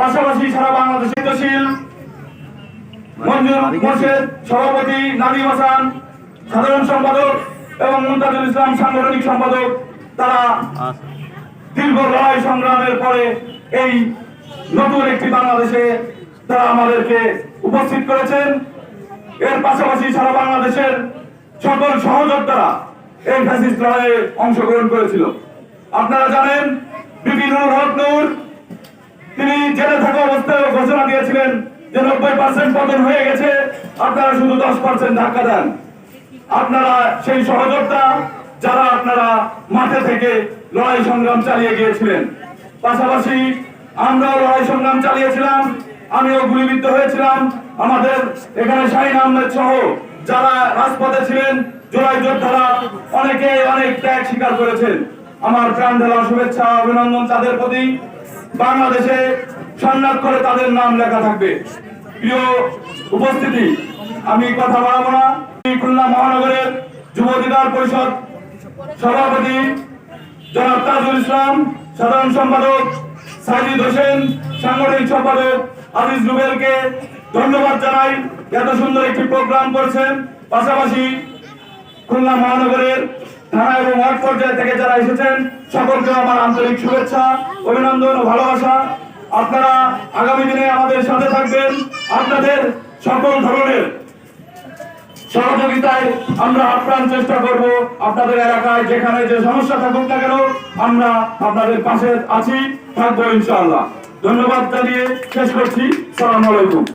পাশাপাশি সারা বাংলাদেশে দায়িত্বশীল মঞ্জুর মোর্শেদ সভাপতি, নাদিম হাসান সাধারণ সম্পাদক এবং মুমতাজুল ইসলাম সাংগঠনিক সম্পাদক, তারা দীর্ঘ লড়াই সংগ্রামের পরে এই নতুন একটি বাংলাদেশে তারা আমাদেরকে উপস্থিত করেছেন। এর পাশাপাশি সারা বাংলাদেশের সকল সহযোদ্ধারা এই ফ্যাসিস্ট লড়াইয়ে অংশগ্রহণ করেছিল। আপনারা জানেন বিপিনুর হক নূর তিনি জেলে থাকা অবস্থায় ঘোষণা দিয়েছিলেন যে 90% পতন হয়ে গেছে, আপনারা শুধু 10% ধাক্কা দেন। আপনারা সেই সহযোদ্ধা যারা আপনারা মাঠে থেকে লড়াই সংগ্রাম চালিয়ে গিয়েছিলেন। পাশাপাশি আমরাও লড়াই সংগ্রাম চালিয়েছিলাম, আমিও গুলিবিদ্ধ হয়েছিলাম। আমাদের এখানে শাহিন আহমেদ সহ যারা রাজপথে ছিলেন জুলাই যোদ্ধারা অনেকে অনেক ত্যাগ স্বীকার করেছেন। আমার প্রাণ ঢালা শুভেচ্ছা অভিনন্দন তাদের প্রতি। বাংলাদেশে স্বর্ণাক্ষরে তাদের নাম লেখা থাকবে। প্রিয় উপস্থিতি, আমি কথা বাড়াবো না। খুলনা মহানগরের যুব অধিকার পরিষদ সভাপতি জনাব তাজুল ইসলাম, সাধারণ সম্পাদক সাজিদ হোসেন, সাংগঠনিক সম্পাদক আজিজ রুবেলকে ধন্যবাদ জানাই, এত সুন্দর একটি প্রোগ্রাম করেছেন। পাশাপাশি খুলনা মহানগরের থানা এবং ওয়ার্ড পর্যায় থেকে যারা এসেছেন সকলকে আমার আন্তরিক শুভেচ্ছা, অভিনন্দন ও ভালোবাসা। আপনারা আগামী দিনে আমাদের সাথে থাকবেন। আপনাদের সকল ধরনের সহযোগিতায় আমরা আপ্রাণ চেষ্টা করব। আপনাদের এলাকায় যেখানে যে সমস্যা থাকুক না কেন আমরা আপনাদের পাশে আছি, থাকবো ইনশাআল্লাহ। ধন্যবাদ জানিয়ে শেষ করছি। আসসালামু আলাইকুম।